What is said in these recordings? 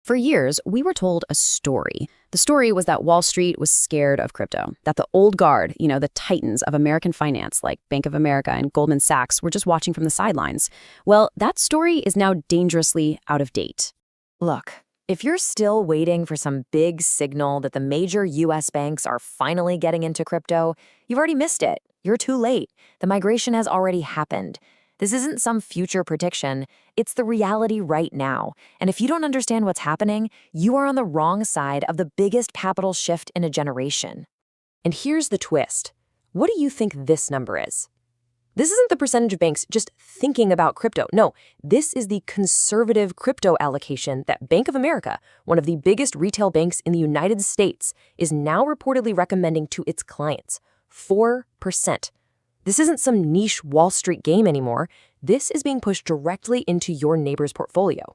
For years, we were told a story. The story was that Wall Street was scared of crypto, that the old guard, the titans of American finance, like Bank of America and Goldman Sachs, were just watching from the sidelines. Well, that story is now dangerously out of date. Look, if you're still waiting for some big signal that the major US banks are finally getting into crypto, you've already missed it. You're too late. The migration has already happened. This isn't some future prediction. It's the reality right now. And if you don't understand what's happening, you are on the wrong side of the biggest capital shift in a generation. And here's the twist. What do you think this number is? This isn't the percentage of banks just thinking about crypto. No, this is the conservative crypto allocation that Bank of America, one of the biggest retail banks in the United States, is now reportedly recommending to its clients. 4%. This isn't some niche Wall Street game anymore. This is being pushed directly into your neighbor's portfolio.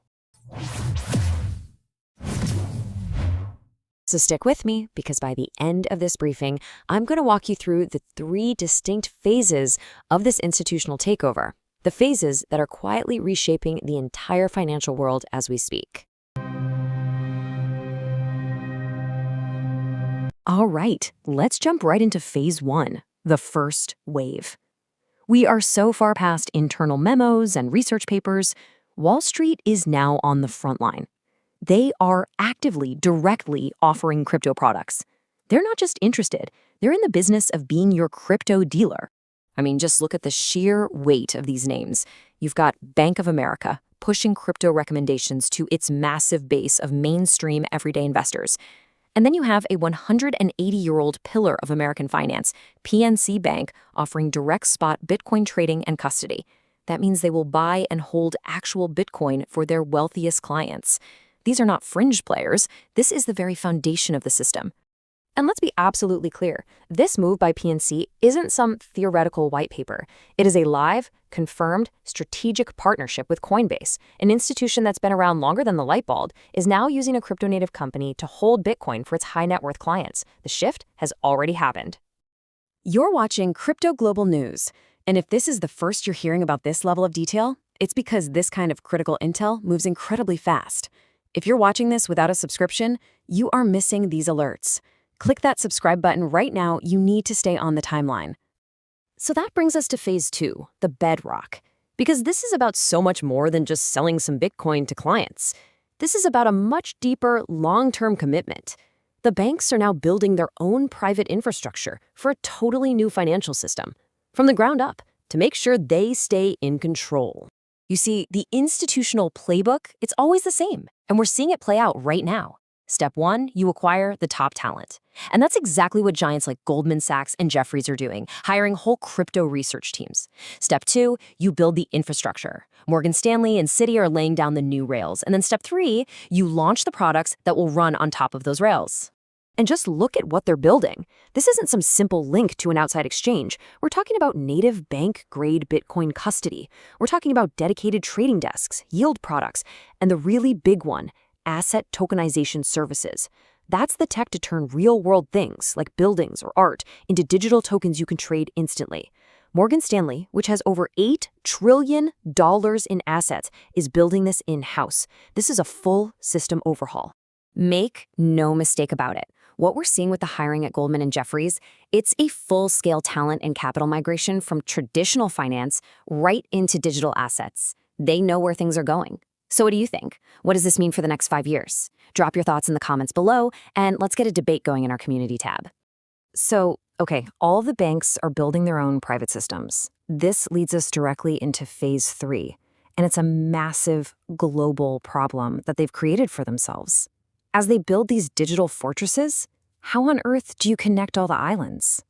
So stick with me, because by the end of this briefing, I'm going to walk you through the 3 distinct phases of this institutional takeover, the phases that are quietly reshaping the entire financial world as we speak. All right, let's jump right into phase 1, the first wave. We are so far past internal memos and research papers. Wall Street is now on the front line. They are actively, directly offering crypto products. They're not just interested, they're in the business of being your crypto dealer. I mean, just look at the sheer weight of these names. You've got Bank of America pushing crypto recommendations to its massive base of mainstream everyday investors. And then you have a 180-year-old pillar of American finance, PNC Bank, offering direct spot Bitcoin trading and custody. That means they will buy and hold actual Bitcoin for their wealthiest clients. These are not fringe players. This is the very foundation of the system. And let's be absolutely clear. This move by PNC isn't some theoretical white paper. It is a live, confirmed, strategic partnership with Coinbase, an institution that's been around longer than the light bulb, is now using a crypto-native company to hold Bitcoin for its high-net-worth clients. The shift has already happened. You're watching Crypto Global News, and if this is the first you're hearing about this level of detail, it's because this kind of critical intel moves incredibly fast. If you're watching this without a subscription, you are missing these alerts. Click that subscribe button right now. You need to stay on the timeline. So that brings us to phase 2, the Bedrock. Because this is about so much more than just selling some Bitcoin to clients. This is about a much deeper, long-term commitment. The banks are now building their own private infrastructure for a totally new financial system, from the ground up, to make sure they stay in control. You see, the institutional playbook, it's always the same, and we're seeing it play out right now. Step 1, you acquire the top talent. And that's exactly what giants like Goldman Sachs and Jefferies are doing, hiring whole crypto research teams. Step 2, you build the infrastructure. Morgan Stanley and Citi are laying down the new rails. And then step 3, you launch the products that will run on top of those rails. And just look at what they're building. This isn't some simple link to an outside exchange. We're talking about native bank-grade Bitcoin custody. We're talking about dedicated trading desks, yield products, and the really big one, asset tokenization services. That's the tech to turn real-world things, like buildings or art, into digital tokens you can trade instantly. Morgan Stanley, which has over $8 trillion in assets, is building this in-house. This is a full system overhaul. Make no mistake about it. What we're seeing with the hiring at Goldman and Jefferies, it's a full-scale talent and capital migration from traditional finance right into digital assets. They know where things are going. So what do you think? What does this mean for the next 5 years? Drop your thoughts in the comments below, and let's get a debate going in our community tab. So, okay, all of the banks are building their own private systems. This leads us directly into phase 3, and it's a massive global problem that they've created for themselves. As they build these digital fortresses, how on earth do you connect all the islands?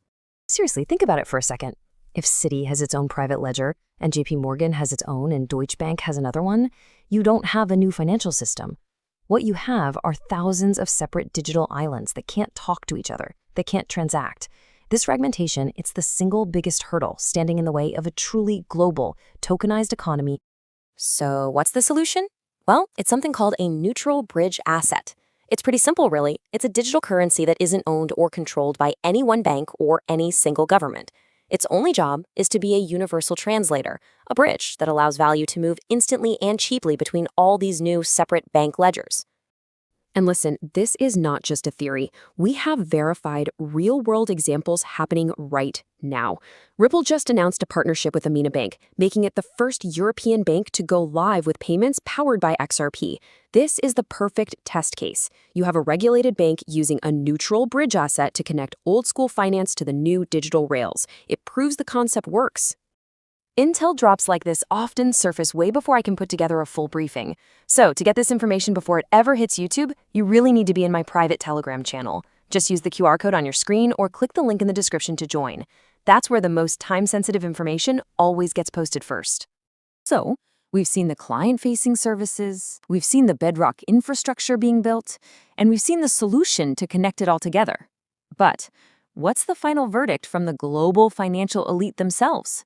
Seriously, think about it for a second. If Citi has its own private ledger, and JP Morgan has its own, and Deutsche Bank has another one, you don't have a new financial system. What you have are thousands of separate digital islands that can't talk to each other, that can't transact. This fragmentation, it's the single biggest hurdle standing in the way of a truly global, tokenized economy. So what's the solution? Well, it's something called a neutral bridge asset. It's pretty simple, really. It's a digital currency that isn't owned or controlled by any one bank or any single government. Its only job is to be a universal translator, a bridge that allows value to move instantly and cheaply between all these new separate bank ledgers. And listen, this is not just a theory. We have verified real-world examples happening right now. Ripple just announced a partnership with Amina Bank, making it the first European bank to go live with payments powered by XRP. This is the perfect test case. You have a regulated bank using a neutral bridge asset to connect old-school finance to the new digital rails. It proves the concept works. Intel drops like this often surface way before I can put together a full briefing. So, to get this information before it ever hits YouTube, you really need to be in my private Telegram channel. Just use the QR code on your screen or click the link in the description to join. That's where the most time-sensitive information always gets posted first. So, we've seen the client-facing services, we've seen the Bedrock infrastructure being built, and we've seen the solution to connect it all together. But what's the final verdict from the global financial elite themselves?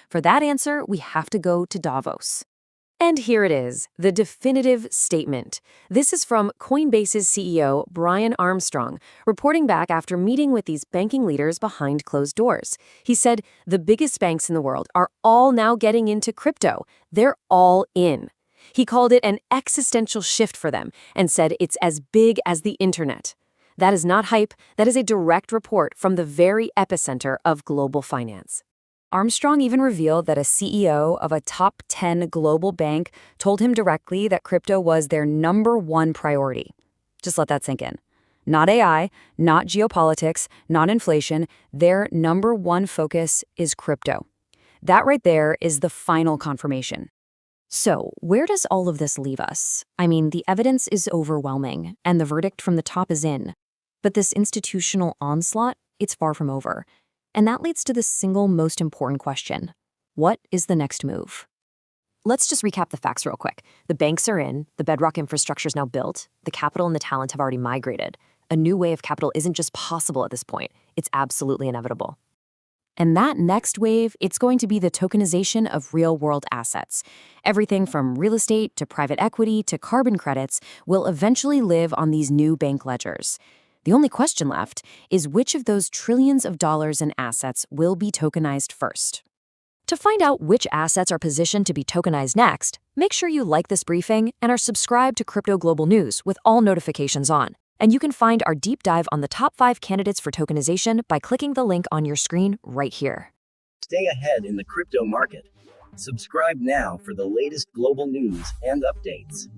For that answer, we have to go to Davos. And here it is, the definitive statement. This is from Coinbase's CEO Brian Armstrong, reporting back after meeting with these banking leaders behind closed doors. He said the biggest banks in the world are all now getting into crypto. They're all in. He called it an existential shift for them and said it's as big as the internet. That is not hype. That is a direct report from the very epicenter of global finance. Armstrong even revealed that a CEO of a top 10 global bank told him directly that crypto was their #1 priority. Just let that sink in. Not AI, not geopolitics, not inflation. Their #1 focus is crypto. That right there is the final confirmation. So, where does all of this leave us? I mean, the evidence is overwhelming, and the verdict from the top is in. But this institutional onslaught, it's far from over. And that leads to the single most important question. What is the next move? Let's just recap the facts real quick. The banks are in, the Bedrock infrastructure is now built, the capital and the talent have already migrated. A new wave of capital isn't just possible at this point, it's absolutely inevitable. And that next wave, it's going to be the tokenization of real-world assets. Everything from real estate to private equity to carbon credits will eventually live on these new bank ledgers. The only question left is which of those trillions of dollars in assets will be tokenized first. To find out which assets are positioned to be tokenized next, make sure you like this briefing and are subscribed to Crypto Global News with all notifications on. And you can find our deep dive on the top 5 candidates for tokenization by clicking the link on your screen right here. Stay ahead in the crypto market. Subscribe now for the latest global news and updates.